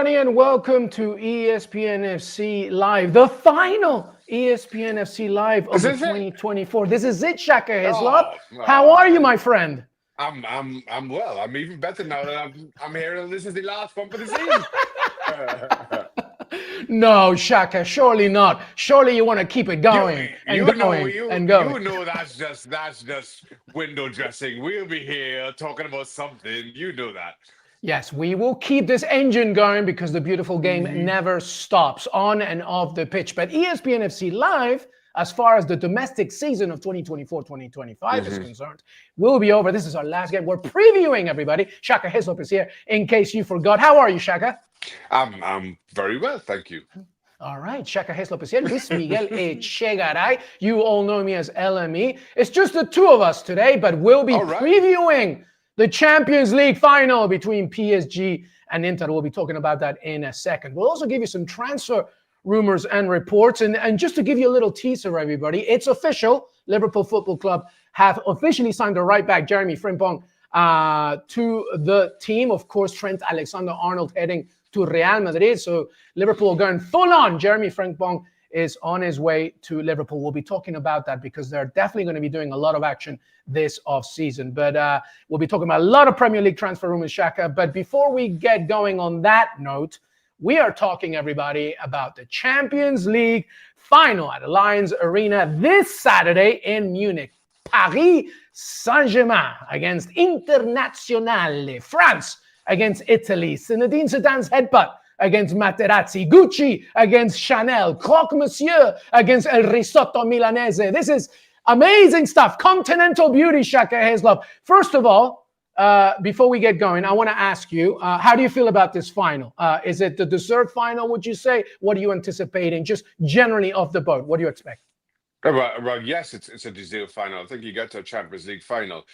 everybody, and welcome to ESPN FC Live, the final ESPN FC Live of the 2024. This is it, Shaka Hislop. How are you, my friend? I'm well. I'm even better now that I'm here, and this is the last one for the season. No, Shaka, surely not. Surely you want to keep it going You know that's just window dressing. We'll be here talking about something. You know that. Yes, we will keep this engine going because the beautiful game never stops on and off the pitch. But ESPN FC Live, as far as the domestic season of 2024-2025 is concerned, will be over. This is our last game. We're previewing, everybody. Shaka Hislop is here, in case you forgot. How are you, Shaka? I'm very well, thank you. All right, Shaka Hislop is here. Luis Miguel Echegaray. You all know me as LME. It's just the two of us today, but we'll be previewing the Champions League final between PSG and Inter. We'll be talking about that in a second. We'll also give you some transfer rumors and reports. And just to give you a little teaser, everybody, it's official. Liverpool Football Club have officially signed the right back, Jeremy Frimpong, to the team. Of course, Trent Alexander-Arnold heading to Real Madrid. So Liverpool going full on. Jeremy Frimpong is on his way to Liverpool. We'll be talking about that because they're definitely going to be doing a lot of action this offseason. But we'll be talking about a lot of Premier League transfer rumors, Shaka. But before we get going on that note, we are talking, everybody, about the Champions League final at Allianz Arena this Saturday in Munich. Paris Saint-Germain against Internazionale. France against Italy. Zinedine Zidane's headbutt against Materazzi. Gucci against Chanel. Croque Monsieur against El Risotto Milanese. This is amazing stuff. Continental beauty, Shaka Hislop. First of all, before we get going, I want to ask you, how do you feel about this final? Is it the dessert final, would you say? What are you anticipating? Just generally off the boat, what do you expect? Well, yes, it's a dessert final. I think you get to a Champions League final.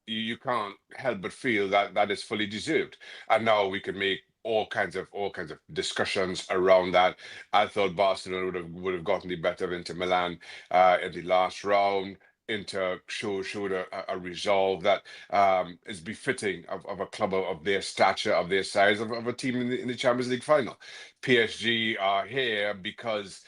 You can't help but feel that is fully deserved. And now we can make all kinds of discussions around that. I thought Barcelona would have gotten the better of Inter Milan in the last round. Inter showed a resolve that is befitting of a club of their stature, of their size, of a team in the Champions League final. PSG are here because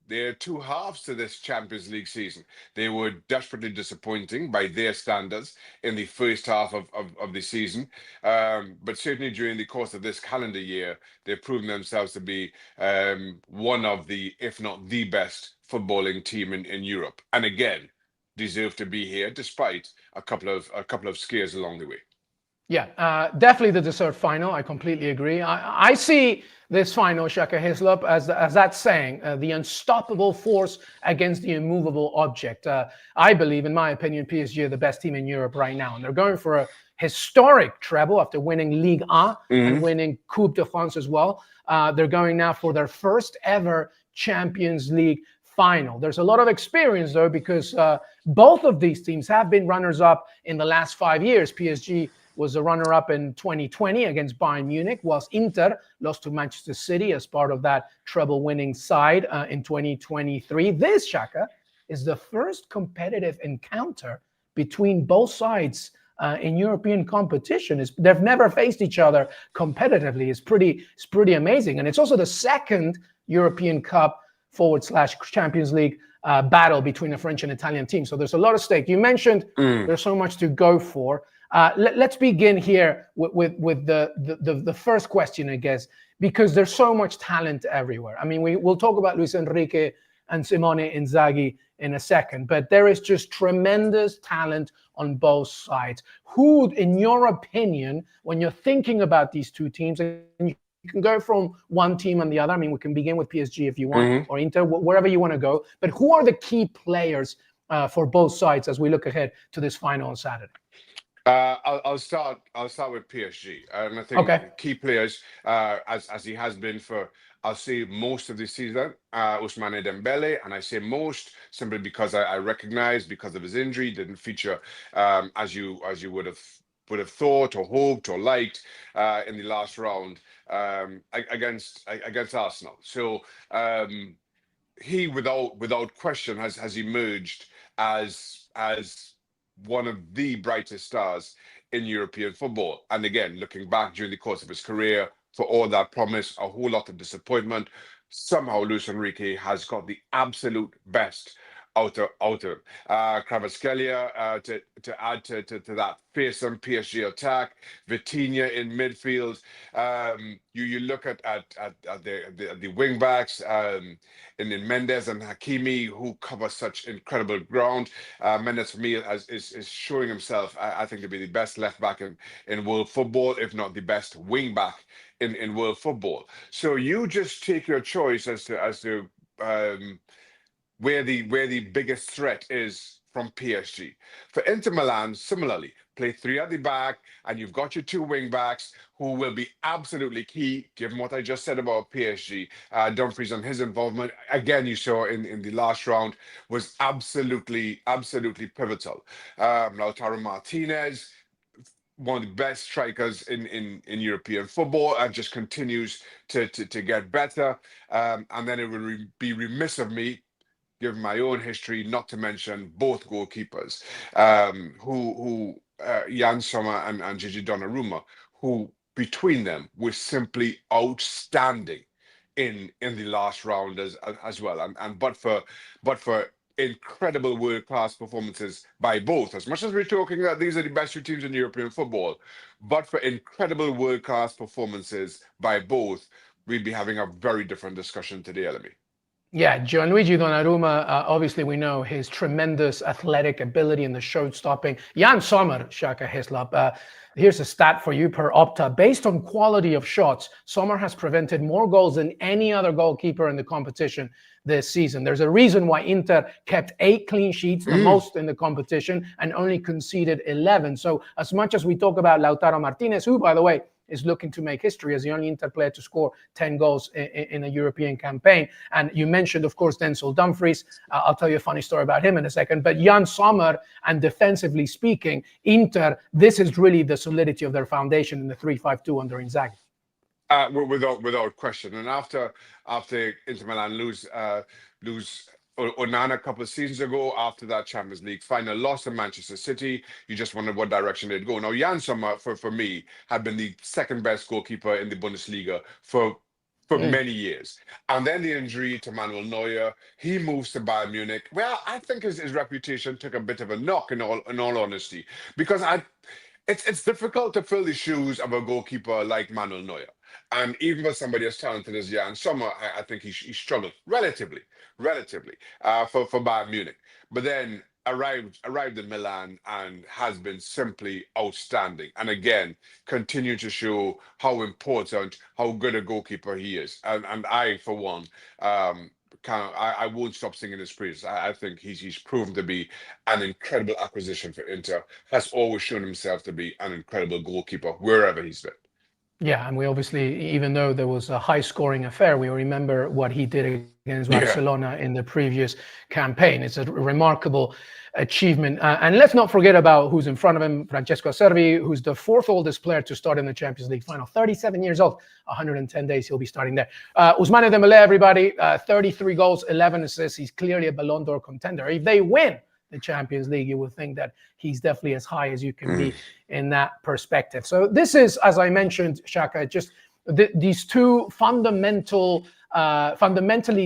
there are two halves to this Champions League season. They were desperately disappointing by their standards in the first half of the season. But certainly during the course of this calendar year, they've proven themselves to be one of the, if not the best footballing team in Europe. And again, deserve to be here despite a couple of scares along the way. Yeah, definitely the dessert final. I completely agree. I see this final, Shaka Hislop, as that saying, the unstoppable force against the immovable object. I believe, in my opinion, PSG are the best team in Europe right now. And they're going for a historic treble after winning Ligue 1 and winning Coupe de France as well. They're going now for their first ever Champions League final. There's a lot of experience, though, because both of these teams have been runners-up in the last 5 years. PSG was a runner-up in 2020 against Bayern Munich, whilst Inter lost to Manchester City as part of that treble-winning side in 2023. This, Shaka, is the first competitive encounter between both sides in European competition. They've never faced each other competitively. It's pretty amazing. And it's also the second European Cup / Champions League battle between the French and Italian teams. So there's a lot of stake. You mentioned there's so much to go for. Let's begin here with the first question, I guess, because there's so much talent everywhere. I mean, we'll talk about Luis Enrique and Simone Inzaghi in a second, but there is just tremendous talent on both sides. Who, in your opinion, when you're thinking about these two teams, and you can go from one team and the other, I mean, we can begin with PSG if you want, or Inter, wherever you want to go, but who are the key players for both sides as we look ahead to this final on Saturday? I'll start with PSG, and I think key players, as he has been for, I'll say, most of the season, Ousmane Dembele, and I say most simply because I recognize, because of his injury, didn't feature as you would have thought or hoped or liked in the last round against Arsenal. So he, without question, has emerged as one of the brightest stars in European football. And again, looking back during the course of his career, for all that promise, a whole lot of disappointment. Somehow Luis Enrique has got the absolute best out of Kvaratskhelia to add to that fearsome PSG attack. Vitinha in midfield. You look at the wing backs in Mendes and Hakimi, who cover such incredible ground. Mendes for me is showing himself, I think, to be the best left back in world football, if not the best wing back in world football. So you just take your choice as to where the biggest threat is from PSG. For Inter Milan, similarly, play three at the back, and you've got your two wing backs who will be absolutely key, given what I just said about PSG. Dumfries and his involvement, again, you saw in the last round, was absolutely pivotal. Lautaro Martinez, one of the best strikers in European football, and just continues to get better. And then it would be remiss of me, given my own history, not to mention both goalkeepers, who Jan Sommer and Gigi Donnarumma, who between them were simply outstanding in the last round as well. And but for incredible world-class performances by both, as much as we're talking that these are the best two teams in European football, but for incredible world-class performances by both, we'd be having a very different discussion today, Elemi. Yeah, Gianluigi Donnarumma, obviously we know his tremendous athletic ability in the shot-stopping. Jan Sommer, Shaka Hislop, here's a stat for you per Opta. Based on quality of shots, Sommer has prevented more goals than any other goalkeeper in the competition this season. There's a reason why Inter kept 8 clean sheets, the most in the competition, and only conceded 11. So as much as we talk about Lautaro Martinez, who, by the way, is looking to make history as the only Inter player to score 10 goals in a European campaign. And you mentioned, of course, Denzel Dumfries. I'll tell you a funny story about him in a second. But Jan Sommer, and defensively speaking, Inter, this is really the solidity of their foundation in the 3-5-2 under Inzaghi. Without question. And after Inter Milan lose Onana a couple of seasons ago, after that Champions League final loss to Manchester City, you just wondered what direction they'd go. Now, Jan Sommer, for me, had been the second best goalkeeper in the Bundesliga for many years. And then the injury to Manuel Neuer, he moves to Bayern Munich. Well, I think his reputation took a bit of a knock, in all honesty, because it's difficult to fill the shoes of a goalkeeper like Manuel Neuer. And even for somebody as talented as Jan Sommer, I think he struggled relatively for Bayern Munich. But then arrived in Milan and has been simply outstanding. And again, continue to show how important, how good a goalkeeper he is. And I, for one, I won't stop singing his praise. I think he's proven to be an incredible acquisition for Inter. Has always shown himself to be an incredible goalkeeper wherever he's been. Yeah, and we obviously, even though there was a high-scoring affair, we remember what he did against Barcelona in the previous campaign. It's a remarkable achievement. And let's not forget about who's in front of him, Francesco Acerbi, who's the 4th oldest player to start in the Champions League final. 37 years old, 110 days he'll be starting there. Ousmane Dembélé, everybody, 33 goals, 11 assists. He's clearly a Ballon d'Or contender. If they win the Champions League, you would think that he's definitely as high as you can be in that perspective. So this is, as I mentioned, Shaka, just these two fundamentally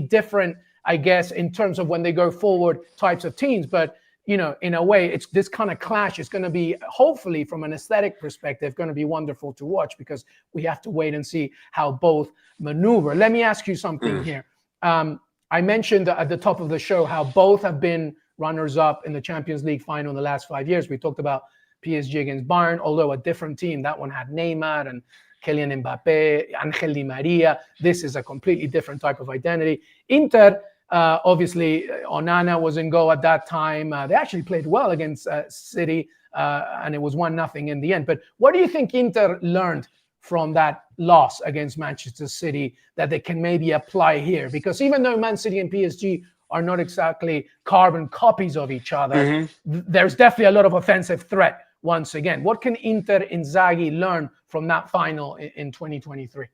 different, I guess, in terms of when they go forward types of teams. But, you know, in a way, it's this kind of clash is going to be, hopefully from an aesthetic perspective, going to be wonderful to watch, because we have to wait and see how both maneuver. Let me ask you something here. I mentioned at the top of the show how both have been runners-up in the Champions League final in the last 5 years. We talked about PSG against Bayern, although a different team. That one had Neymar and Kylian Mbappe, Angel Di Maria. This is a completely different type of identity. Inter, obviously, Onana was in goal at that time. They actually played well against City, and it was 1-0 in the end. But what do you think Inter learned from that loss against Manchester City that they can maybe apply here? Because even though Man City and PSG are not exactly carbon copies of each other, there's definitely a lot of offensive threat once again. What can Inter Inzaghi learn from that final in 2023?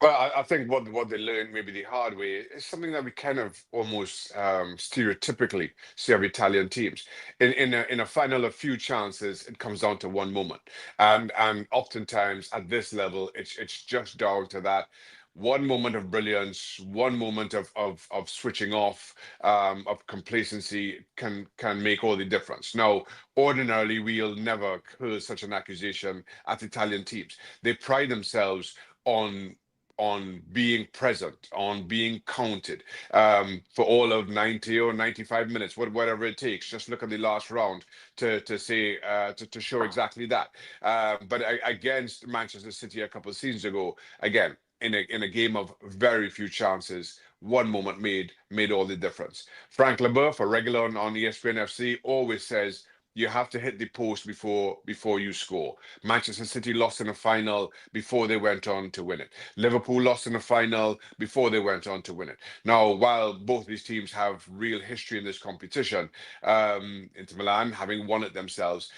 Well, I think what they learned maybe the hard way is something that we kind of almost stereotypically see of Italian teams. In a final of few chances, it comes down to one moment, and oftentimes at this level, it's just down to that one moment of brilliance, one moment of switching off, of complacency can make all the difference. Now, ordinarily, we'll never curl such an accusation at Italian teams. They pride themselves on being present, on being counted for all of 90 or 95 minutes, whatever it takes. Just look at the last round to say to show exactly that. But against Manchester City a couple of seasons ago, again in a game of very few chances, one moment made all the difference. Frank Leboeuf, a regular on ESPN FC, always says you have to hit the post before you score. Manchester City lost in a final before they went on to win it. Liverpool lost in a final before they went on to win it. Now, while both these teams have real history in this competition, Inter Milan having won it themselves,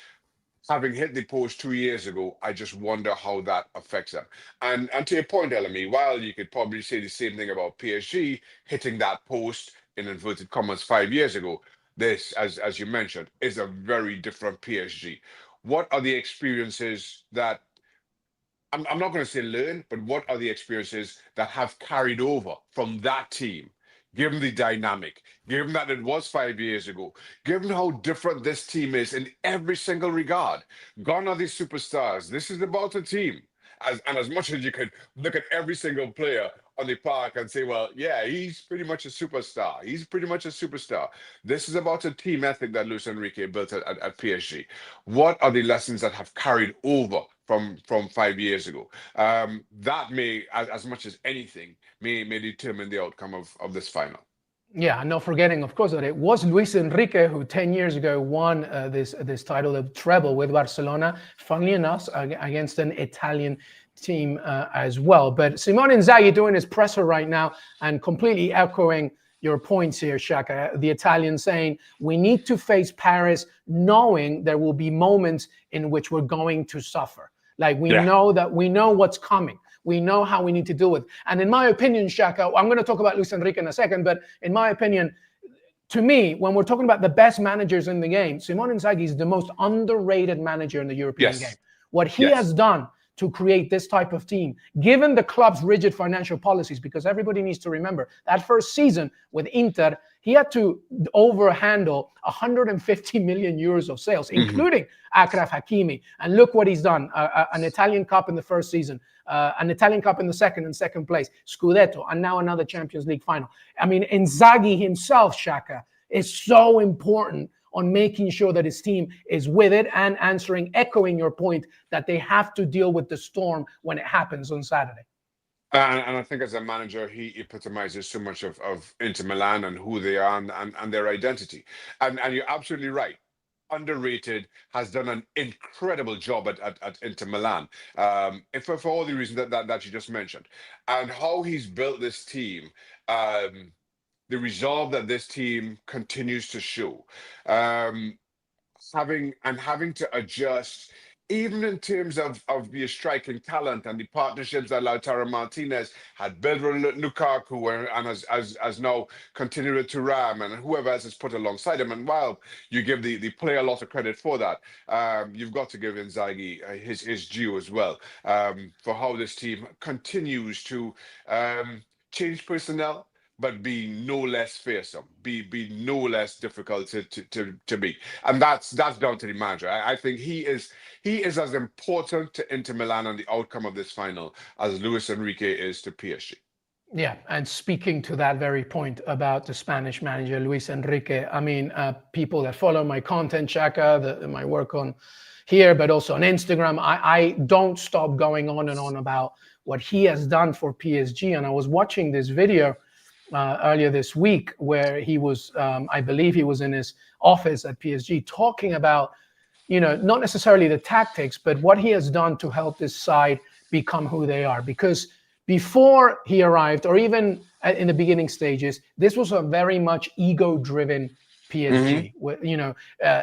having hit the post 2 years ago, I just wonder how that affects them. And to your point, LME, while you could probably say the same thing about PSG hitting that post in inverted commas 5 years ago, this, as you mentioned, is a very different PSG. What are the experiences that I'm not going to say learn, but what are the experiences that have carried over from that team, given the dynamic, given that it was 5 years ago, given how different this team is in every single regard? Gone are the superstars. This is about a team. As much as you could look at every single player on the park and say, well, yeah, he's pretty much a superstar. He's pretty much a superstar. This is about a team ethic that Luis Enrique built at PSG. What are the lessons that have carried over from 5 years ago? That may, as much as anything, may determine the outcome of this final. Yeah, and not forgetting, of course, that it was Luis Enrique who 10 years ago won this title of treble with Barcelona, funnily enough, against an Italian team as well. But Simone Inzaghi doing his presser right now and completely echoing your points here, Shaka. The Italian saying, we need to face Paris knowing there will be moments in which we're going to suffer. Like we know what's coming. We know how we need to deal with. And in my opinion, Shaka, I'm going to talk about Luis Enrique in a second, but in my opinion, to me, when we're talking about the best managers in the game, Simone Inzaghi is the most underrated manager in the European game. What he has done to create this type of team, given the club's rigid financial policies, because everybody needs to remember that first season with Inter, he had to overhandle 150 million euros of sales, including Achraf Hakimi. And look what he's done. An Italian Cup in the first season, an Italian Cup in the second place, Scudetto, and now another Champions League final. I mean, Inzaghi himself, Shaka, is so important on making sure that his team is with it and echoing your point that they have to deal with the storm when it happens on Saturday. And I think as a manager, he epitomizes so much of Inter Milan and who they are and their identity. And you're absolutely right. Underrated, has done an incredible job at Inter Milan, for all the reasons that you just mentioned. And how he's built this team, the resolve that this team continues to show, having to adjust, even in terms of the striking talent and the partnerships that Lautaro Martinez had built with Lukaku and as now continued with Thuram and whoever else is put alongside him. And while you give the player a lot of credit for that, you've got to give Inzaghi his due as well, for how this team continues to change personnel, but be no less fearsome, be no less difficult to beat. And that's down to the manager. I think he is as important to Inter Milan and the outcome of this final as Luis Enrique is to PSG. Yeah, and speaking to that very point about the Spanish manager, Luis Enrique, I mean, people that follow my content, Shaka, my work on here, but also on Instagram, I don't stop going on and on about what he has done for PSG. And I was watching this video earlier this week where he was, I believe he was in his office at PSG talking about, not necessarily the tactics, but what he has done to help this side become who they are. Because before he arrived, or even in the beginning stages, this was a very much ego-driven PSG.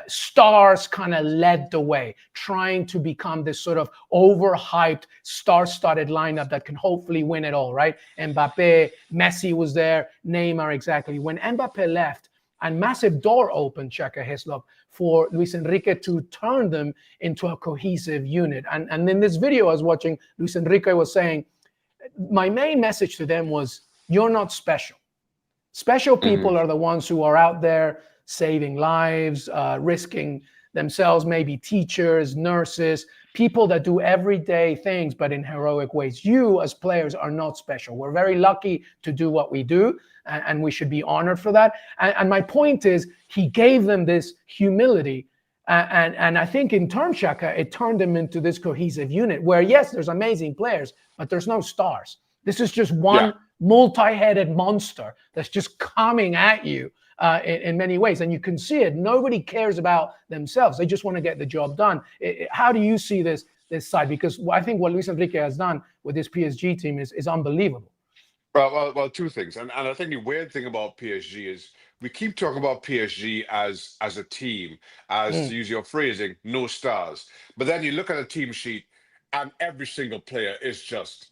Stars kind of led the way, trying to become this sort of overhyped, star-studded lineup that can hopefully win it all, right? Mbappe, Messi was there, Neymar, exactly. When Mbappe left, a massive door opened, Shaka Hislop, for Luis Enrique to turn them into a cohesive unit. And in this video I was watching, Luis Enrique was saying, my main message to them was, you're not special. Special people are the ones who are out there saving lives, risking themselves, maybe teachers, nurses, people that do everyday things, but in heroic ways. You as players are not special. We're very lucky to do what we do, and we should be honored for that. And my point is, he gave them this humility. And I think in turn, Shaka, it turned them into this cohesive unit where, yes, there's amazing players, but there's no stars. This is just one multi-headed monster that's just coming at you in many ways. And you can see it. Nobody cares about themselves. They just want to get the job done. How do you see this side? Because I think what Luis Enrique has done with this PSG team is unbelievable. Well, two things. And I think the weird thing about PSG is we keep talking about PSG as a team, to use your phrasing, no stars. But then you look at a team sheet and every single player is just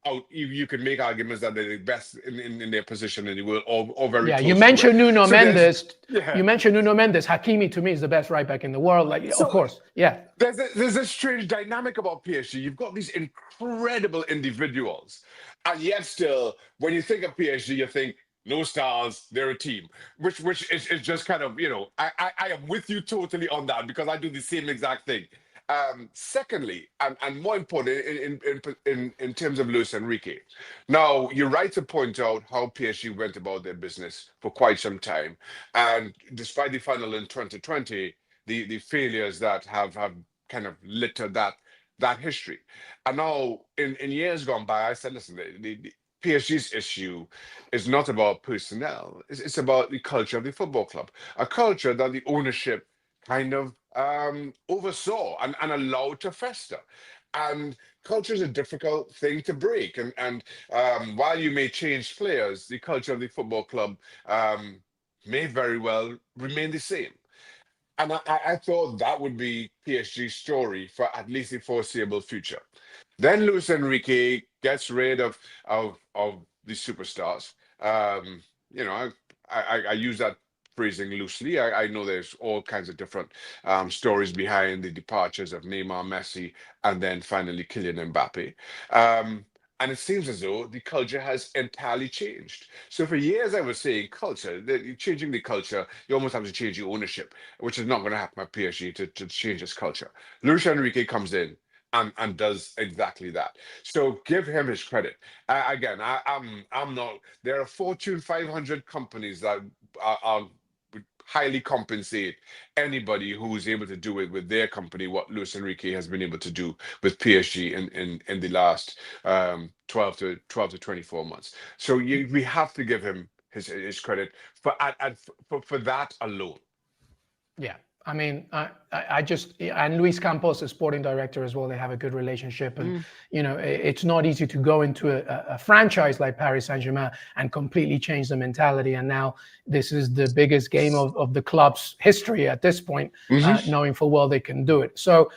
out. You can make arguments that they're the best in their position in the world, or very close you mentioned to it. Nuno Mendes. You mentioned Nuno Mendes. Hakimi, to me, is the best right back in the world. Of course, There's a strange dynamic about PSG. You've got these incredible individuals, and yet still, when you think of PSG, you think no stars, they're a team, which is just kind of, I am with you totally on that, because I do the same exact thing. Secondly, and more important in terms of Luis Enrique, now you're right to point out how PSG went about their business for quite some time, and despite the final in 2020, the failures that have kind of littered that history, and now in years gone by, I said, listen, the PSG's issue is not about personnel; it's about the culture of the football club, a culture that the ownership kind of oversaw and allowed to fester. And culture is a difficult thing to break. And while you may change players, the culture of the football club may very well remain the same. And I thought that would be PSG's story for at least the foreseeable future. Then Luis Enrique gets rid of the superstars. I use that phrasing loosely. I know there's all kinds of different stories behind the departures of Neymar, Messi, and then finally Kylian Mbappe. And it seems as though the culture has entirely changed. So for years I was saying changing the culture, you almost have to change the ownership, which is not going to happen at PSG to change its culture. Luis Enrique comes in and does exactly that. So give him his credit. Again, I'm not. There are Fortune 500 companies that are highly compensate anybody who is able to do it with their company what Luis Enrique has been able to do with PSG in the last 12 to 24 months. So we have to give him his credit for that alone. Yeah. I mean, I just, and Luis Campos, the sporting director as well, they have a good relationship. And, it's not easy to go into a franchise like Paris Saint-Germain and completely change the mentality. And now this is the biggest game of the club's history at this point, knowing full well they can do it. So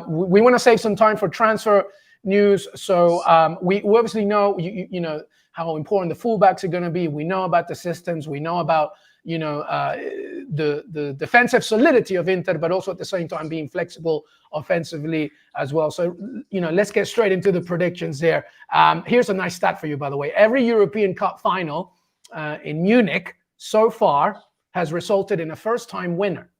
we want to save some time for transfer news. So we obviously know, you know, how important the fullbacks are going to be. We know about the systems. We know about the defensive solidity of Inter, but also at the same time being flexible offensively as well. So, let's get straight into the predictions here. Here's a nice stat for you, by the way. Every European Cup final in Munich so far has resulted in a first-time winner.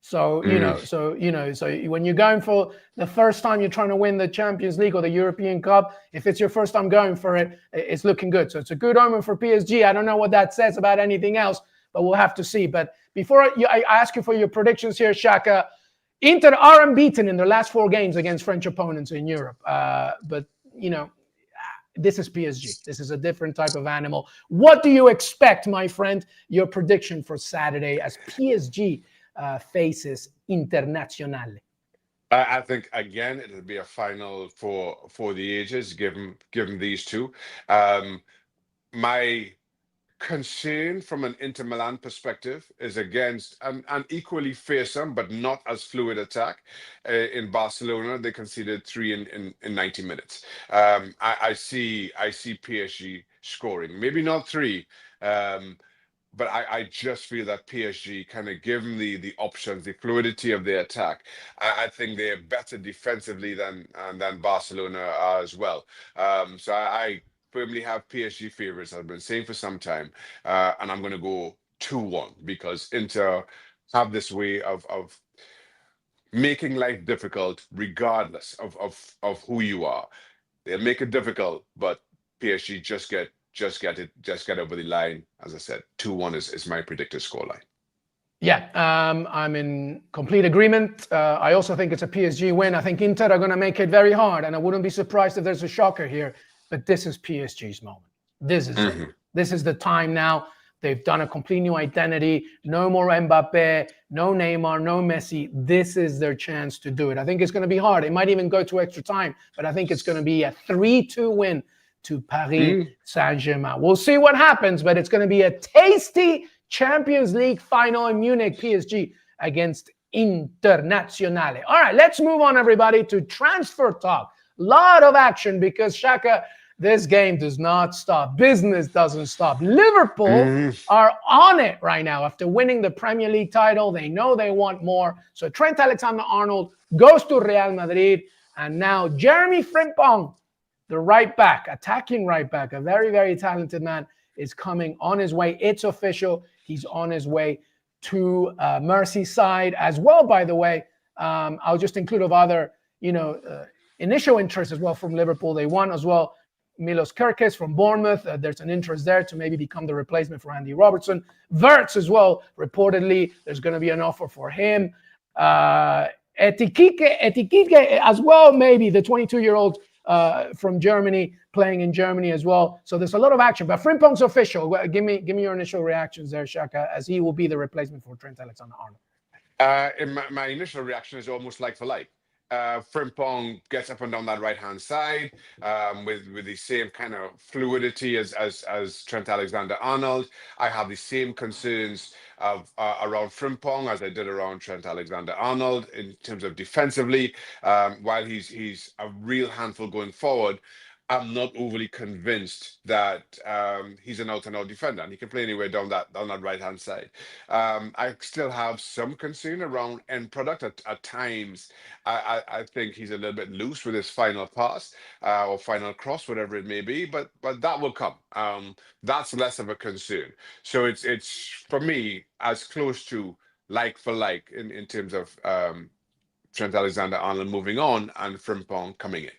So, so when you're going for the first time you're trying to win the Champions League or the European Cup, if it's your first time going for it, it's looking good. So it's a good omen for PSG. I don't know what that says about anything else, but we'll have to see. But before I ask you for your predictions here, Shaka, Inter are unbeaten in their last 4 games against French opponents in Europe. But, this is PSG. This is a different type of animal. What do you expect, my friend, your prediction for Saturday as PSG faces Internazionale? I think again it'll be a final for the ages, given these two. My concern from an Inter Milan perspective is against an equally fearsome but not as fluid attack in Barcelona. They conceded three in 90 minutes. I see PSG scoring, maybe not three. But I just feel that PSG, kind of given the options, the fluidity of their attack, I think they're better defensively than Barcelona are as well. So I firmly have PSG favorites. I've been saying for some time, and I'm going to go 2-1 because Inter have this way of making life difficult regardless of who you are. They'll make it difficult, but PSG just get over the line. As I said, 2-1 is my predicted scoreline. Yeah, I'm in complete agreement. I also think it's a PSG win. I think Inter are going to make it very hard, and I wouldn't be surprised if there's a shocker here. But this is PSG's moment. This is it. This is the time now. They've done a complete new identity. No more Mbappe, no Neymar, no Messi. This is their chance to do it. I think it's going to be hard. It might even go to extra time, but I think it's going to be a 3-2 win to Paris Saint-Germain. We'll see what happens, but it's going to be a tasty Champions League final in Munich, PSG against Internazionale. All right, let's move on, everybody, to transfer talk. Lot of action because, Shaka, this game does not stop. Business doesn't stop. Liverpool are on it right now after winning the Premier League title. They know they want more. So Trent Alexander-Arnold goes to Real Madrid, and now Jeremy Frimpong, the right back, attacking right back, a very, very talented man, is coming on his way. It's official. He's on his way to Merseyside as well, by the way. I'll just include of other, initial interest as well from Liverpool. They won as well Milos Kerkez from Bournemouth. There's an interest there to maybe become the replacement for Andy Robertson. Wirtz as well, reportedly, there's going to be an offer for him. Etikike as well, maybe, the 22-year-old from Germany, playing in Germany as well. So there's a lot of action. But Frimpong's official. Give me your initial reactions there, Shaka, as he will be the replacement for Trent Alexander-Arnold. My initial reaction is almost like for like. Frimpong gets up and down that right-hand side with the same kind of fluidity as Trent Alexander-Arnold. I have the same concerns around Frimpong as I did around Trent Alexander-Arnold in terms of defensively. While he's a real handful going forward, I'm not overly convinced that he's an out-and-out defender, and he can play anywhere down that right-hand side. I still have some concern around end product. At times, I think he's a little bit loose with his final pass or final cross, whatever it may be. But that will come. That's less of a concern. So it's for me as close to like for like in terms of Trent Alexander-Arnold moving on and Frimpong coming in.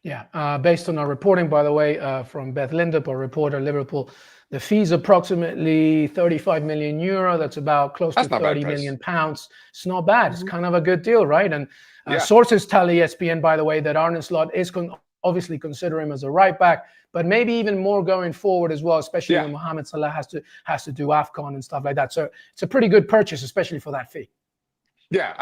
Yeah, based on our reporting, by the way, from Beth Lindup, a reporter, Liverpool, the fee's approximately 35 million euro. That's about close to 30 million pounds. It's not bad. It's kind of a good deal, right? And sources tell ESPN, by the way, that Arne Slot is obviously consider him as a right back, but maybe even more going forward as well, especially when Mohamed Salah has to do AFCON and stuff like that. So it's a pretty good purchase, especially for that fee. Yeah,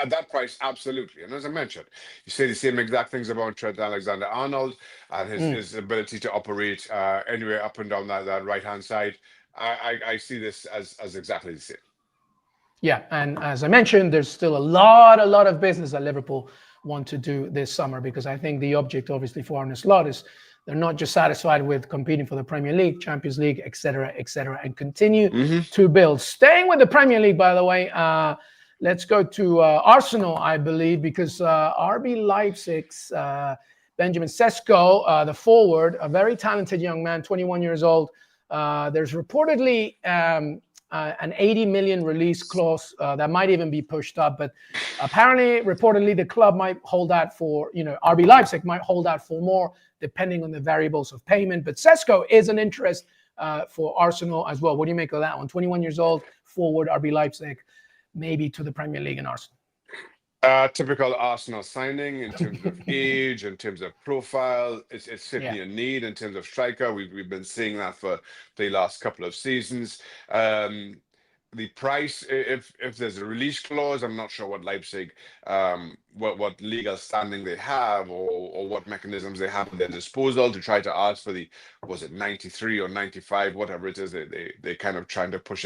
at that price, absolutely. And as I mentioned, you say the same exact things about Trent Alexander-Arnold and his ability to operate anywhere up and down that right-hand side. I see this as exactly the same. Yeah, and as I mentioned, there's still a lot of business that Liverpool want to do this summer, because I think the object, obviously, for Arne Slot is they're not just satisfied with competing for the Premier League, Champions League, etc., and continue to build. Staying with the Premier League, by the way, let's go to Arsenal, I believe, because RB Leipzig's Benjamin Sesko, the forward, a very talented young man, 21 years old. There's reportedly an 80 million release clause that might even be pushed up. But apparently, reportedly, the club might hold out for, RB Leipzig might hold out for more, depending on the variables of payment. But Sesko is an interest for Arsenal as well. What do you make of that one? 21 years old, forward, RB Leipzig, maybe to the Premier League in Arsenal. Typical Arsenal signing in terms of age, in terms of profile. It's certainly a need in terms of striker. We've been seeing that for the last couple of seasons. the price, if there's a release clause, I'm not sure what Leipzig, what legal standing they have, or what mechanisms they have at their disposal to try to ask for the, was it 93 or 95, whatever it is, they kind of trying to push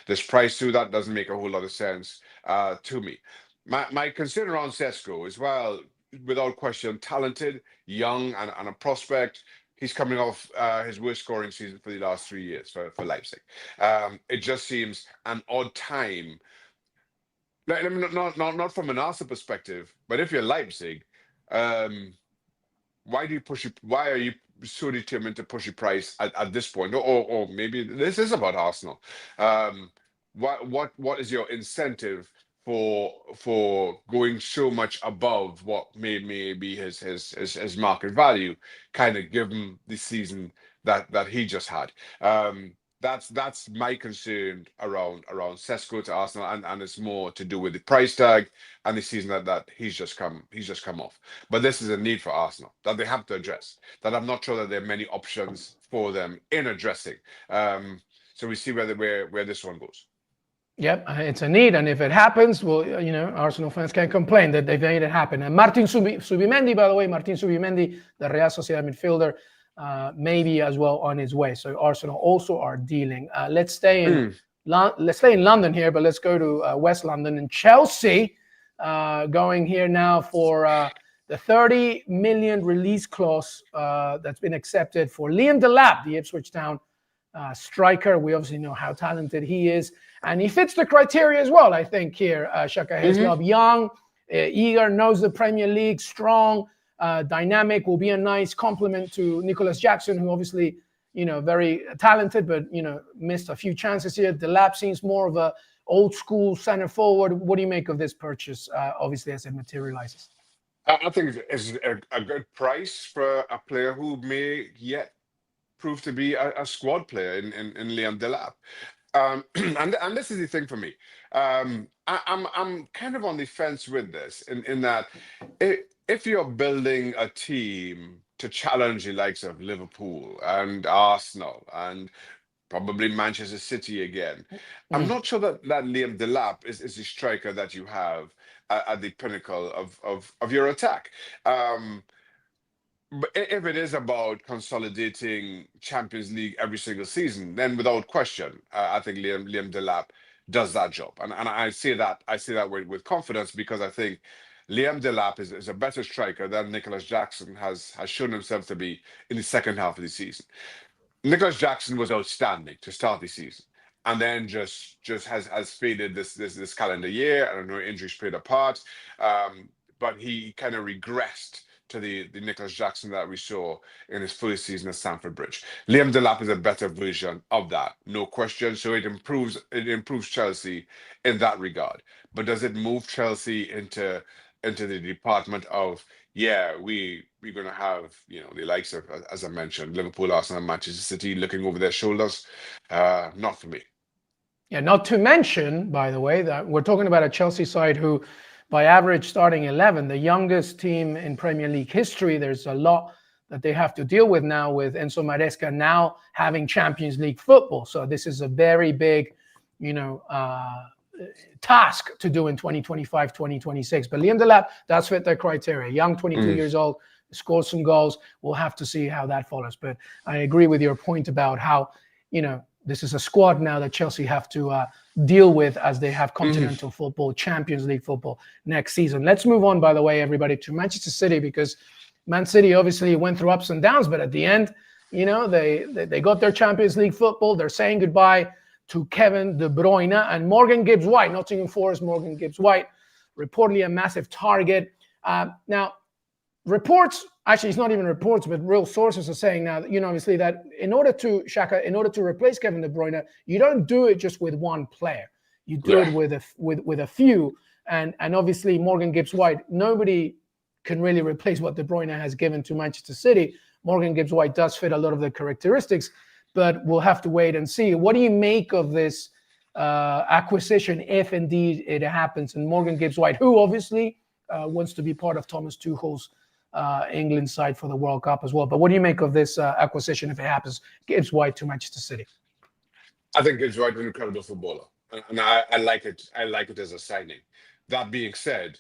this price through. That doesn't make a whole lot of sense to me. My concern around Sesko as well, without question, talented, young, and a prospect. He's coming off his worst scoring season for the last 3 years for Leipzig. It just seems an odd time. Not from an Arsenal perspective, but if you're Leipzig, why do you push it? Why are you so determined to push your price at this point? Or maybe this is about Arsenal. What is your incentive for going so much above what may be his market value, kind of given the season that he just had? That's my concern around Sesko to Arsenal, and it's more to do with the price tag and the season that he's just come off. But this is a need for Arsenal that they have to address, that I'm not sure that there are many options for them in addressing. So we see where this one goes. Yep, it's a need, and if it happens, well, Arsenal fans can't complain that they've made it happen. And Martin Subimendi, by the way, the Real Sociedad midfielder, maybe as well on his way. So Arsenal also are dealing. Let's stay in London here, but let's go to West London, and Chelsea going here now for the 30 million release clause that's been accepted for Liam Dilap, the Ipswich Town striker. We obviously know how talented he is, and he fits the criteria as well, I think, here. Shaka Hislop, young, eager, knows the Premier League, strong, dynamic, will be a nice complement to Nicholas Jackson, who obviously, very talented, but, missed a few chances here. Dilap seems more of a old school center forward. What do you make of this purchase, obviously, as it materializes? I think it's a good price for a player who may yet prove to be a squad player in Liam Dilap. And this is the thing for me. I'm kind of on the fence with this, in that if you're building a team to challenge the likes of Liverpool and Arsenal and probably Manchester City again, I'm not sure that Liam Dilap is the striker that you have at the pinnacle of your attack. But if it is about consolidating Champions League every single season, then without question, I think Liam Dilap does that job, and I say that with confidence, because I think Liam Dilap is a better striker than Nicholas Jackson has shown himself to be in the second half of the season. Nicholas Jackson was outstanding to start the season, and then just has faded this calendar year. I don't know, injuries played a part, but he kind of regressed to the Nicholas Jackson that we saw in his first season at Stamford Bridge. Liam Dilap is a better version of that, no question. So it improves Chelsea in that regard. But does it move Chelsea into the department of, we're going to have, the likes of, as I mentioned, Liverpool, Arsenal, and Manchester City looking over their shoulders? Not for me. Yeah, not to mention, by the way, that we're talking about a Chelsea side who, by average starting 11, the youngest team in Premier League history. There's a lot that they have to deal with now, with Enzo Maresca now having Champions League football. So this is a very big, task to do in 2025, 2026. But Liam Dilap does fit their criteria. Young, 22 years old, scored some goals. We'll have to see how that follows. But I agree with your point about how, this is a squad now that Chelsea have to deal with as they have continental football, Champions League football next season. Let's move on, by the way, everybody, to Manchester City, because Man City obviously went through ups and downs, but at the end, they got their Champions League football. They're saying goodbye to Kevin De Bruyne and Morgan Gibbs-White. Nottingham Forest, Morgan Gibbs-White, reportedly a massive target. Now, reports, actually it's not even reports, but real sources are saying now that, obviously, that in order to replace Kevin De Bruyne, you don't do it just with one player. You do it with a few. And obviously Morgan Gibbs-White, nobody can really replace what De Bruyne has given to Manchester City. Morgan Gibbs-White does fit a lot of the characteristics, but we'll have to wait and see. What do you make of this acquisition, if indeed it happens? And Morgan Gibbs-White, who obviously wants to be part of Thomas Tuchel's England side for the World Cup as well. But what do you make of this acquisition, if it happens, Gibbs-White to Manchester City? I think Gibbs-White is an incredible footballer. and I like it. I like it as a signing. That being said,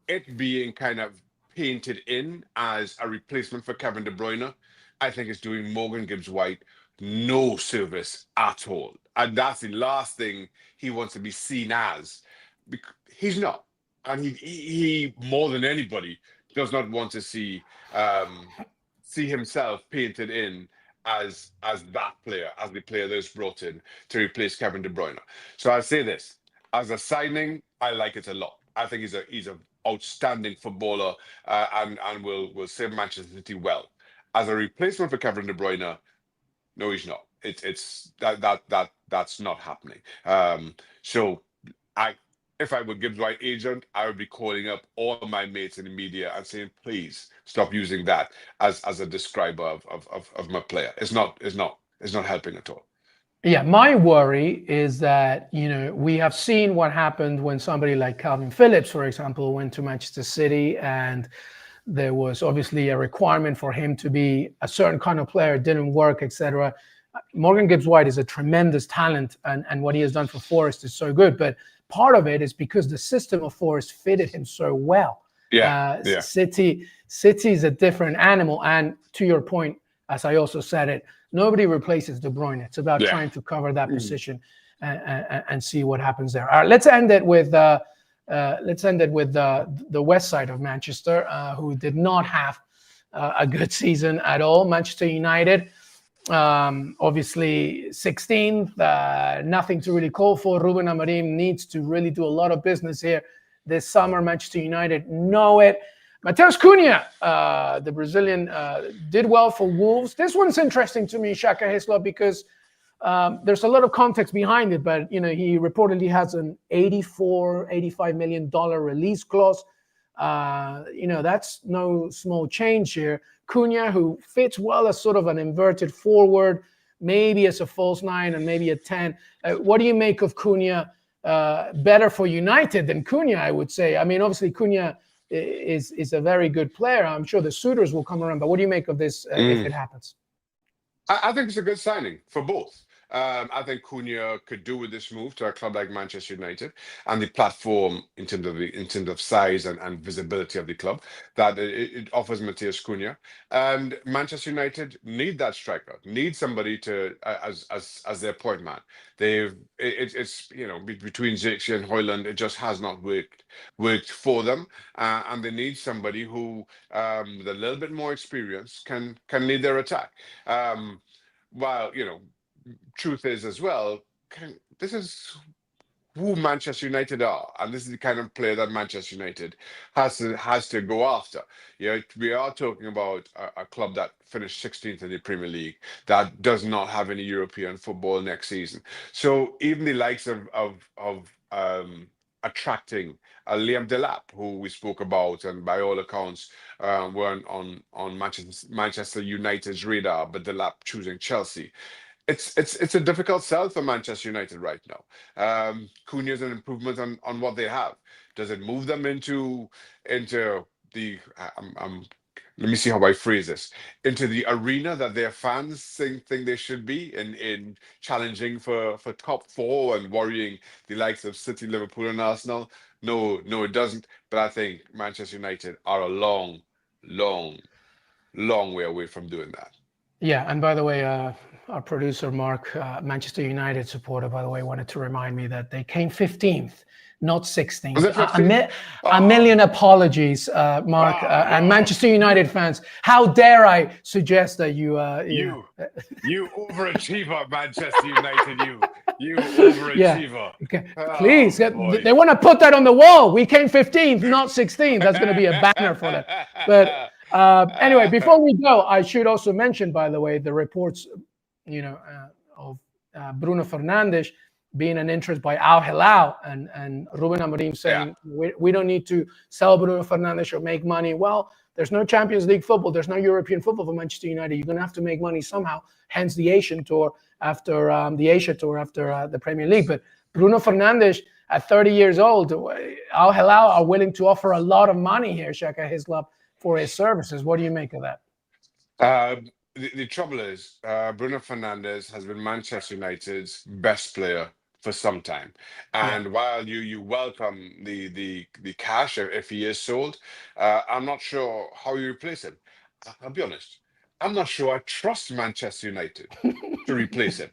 it being kind of painted in as a replacement for Kevin De Bruyne, I think is doing Morgan Gibbs White no service at all, and that's the last thing he wants to be seen as. He's not, and he more than anybody does not want to see himself painted in as that player, as the player that's brought in to replace Kevin De Bruyne. So I say this as a signing, I like it a lot. I think he's a outstanding footballer, and will serve Manchester City well. As a replacement for Kevin De Bruyne, no, he's not. It's that's not happening. So I if I were Gibbs White agent, I would be calling up all my mates in the media and saying, please stop using that as a describer of my player. It's not helping at all. Yeah, my worry is that, we have seen what happened when somebody like Calvin Phillips, for example, went to Manchester City, and there was obviously a requirement for him to be a certain kind of player. It didn't work, etc. Morgan Gibbs White is a tremendous talent, and what he has done for Forest is so good. But part of it is because the system of Forest fitted him so well. City is a different animal. And to your point, as I also said it, nobody replaces De Bruyne. It's about trying to cover that position and see what happens there. All right, let's end it with the west side of Manchester, who did not have a good season at all. Manchester United, obviously 16th, nothing to really call for. Ruben Amorim needs to really do a lot of business here this summer. Manchester United know it. Matias Kuna, the Brazilian, did well for Wolves. This one's interesting to me, Shaka Hislop, because there's a lot of context behind it, but he reportedly has an $85 million release clause. That's no small change here. Cunha, who fits well as sort of an inverted forward, maybe as a false nine and maybe a 10. What do you make of Cunha? Better for United than Cunha, I would say. I mean, obviously Cunha is a very good player. I'm sure the suitors will come around, but what do you make of this if it happens? I think it's a good signing for both. I think Cunha could do with this move to a club like Manchester United and the platform in terms of size and visibility of the club that it offers Matias Cunha. And Manchester United need that striker, need somebody to as their point man. It's between Zirkzee and Højlund, it just has not worked for them, and they need somebody who with a little bit more experience can lead their attack. While truth is as well, this is who Manchester United are, and this is the kind of player that Manchester United has to go after. We are talking about a club that finished 16th in the Premier League that does not have any European football next season. So even the likes of attracting Liam Dilap, who we spoke about, and by all accounts were on Manchester United's radar, but Dilap choosing Chelsea. It's a difficult sell for Manchester United right now. Cunha is an improvement on what they have. Does it move them into the let me see how I phrase this, into the arena that their fans think they should be in challenging for top four and worrying the likes of City, Liverpool, and Arsenal? No, it doesn't. But I think Manchester United are a long way away from doing that. Yeah, and by the way, our producer, Mark, Manchester United supporter, by the way, wanted to remind me that they came 15th, not 16th. A million apologies, Mark, and Manchester United fans. How dare I suggest that you overachiever, Manchester United, you overachiever. Yeah. Okay. Please, they want to put that on the wall. We came 15th, not 16th. That's going to be a banner for them. But anyway, before we go, I should also mention, by the way, the reports of Bruno Fernandes being an interest by Al Hilal and Ruben Amorim saying we don't need to sell Bruno Fernandes or make money. Well, there's no Champions League football, there's no European football for Manchester United. You're going to have to make money somehow. Hence the Asian tour after the Premier League. But Bruno Fernandes at 30 years old, Al Hilal are willing to offer a lot of money here, Shaka Hislop, for his services. What do you make of that? the trouble is, Bruno Fernandes has been Manchester United's best player for some time, Yeah. and while you welcome the cash if he is sold, I'm not sure how you replace him. I'll be honest, I'm not sure I trust Manchester United to replace him.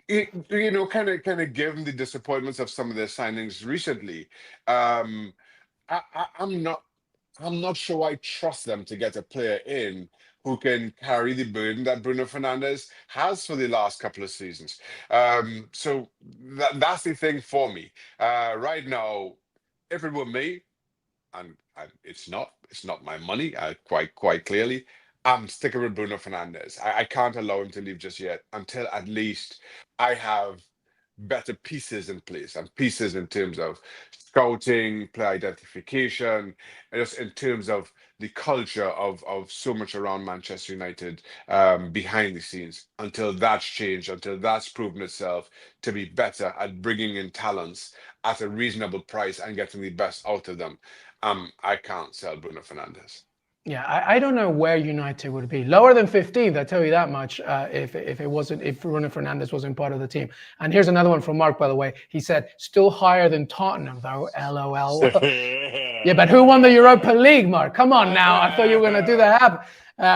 Kind of given the disappointments of some of their signings recently, um, I'm not. I'm not sure I trust them to get a player in who can carry the burden that Bruno Fernandes has for the last couple of seasons. So that's the thing for me. Right now, if it were me, and it's not my money, quite clearly, I'm sticking with Bruno Fernandes. I can't allow him to leave just yet until at least I have better pieces in place, and pieces in terms of scouting, play identification, and just in terms of the culture of so much around Manchester United behind the scenes. Until that's changed, until that's proven itself to be better at bringing in talents at a reasonable price and getting the best out of them, I can't sell Bruno Fernandes. Yeah, I don't know where United would be. Lower than 15th, I tell you that much, if Bruno Fernandes wasn't part of the team. And here's another one from Mark, by the way. He said, still higher than Tottenham, though, LOL. Yeah, but who won the Europa League, Mark? Come on now. I thought you were going to do that.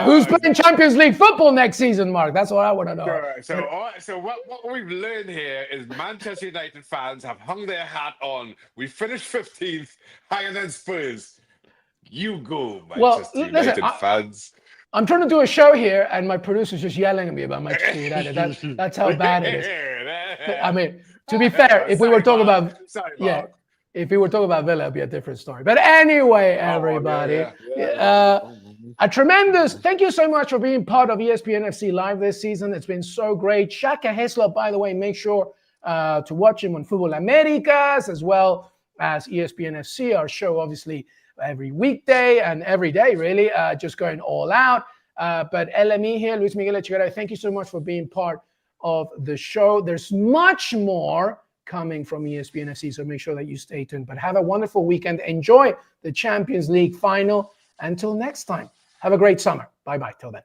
Who's playing Champions League football next season, Mark? That's what I want to know. Sure. So what we've learned here is Manchester United fans have hung their hat on. We finished 15th, higher than Spurs. You go, Manchester United fans. I'm trying to do a show here, and my producer's just yelling at me about Manchester United. That's how bad it is. I mean, to be fair, if we were talking about if we were talking about Villa, it'd be a different story. But anyway, everybody, a tremendous thank you so much for being part of ESPN FC Live this season. It's been so great. Shaka Hislop, by the way, make sure to watch him on Fútbol Américas as well as ESPN FC, our show, obviously, every weekday and every day, really, just going all out. But LME here, Luis Miguel Echegaray, thank you so much for being part of the show. There's much more coming from ESPN FC, so make sure that you stay tuned. But have a wonderful weekend. Enjoy the Champions League final. Until next time, have a great summer. Bye-bye. Till then.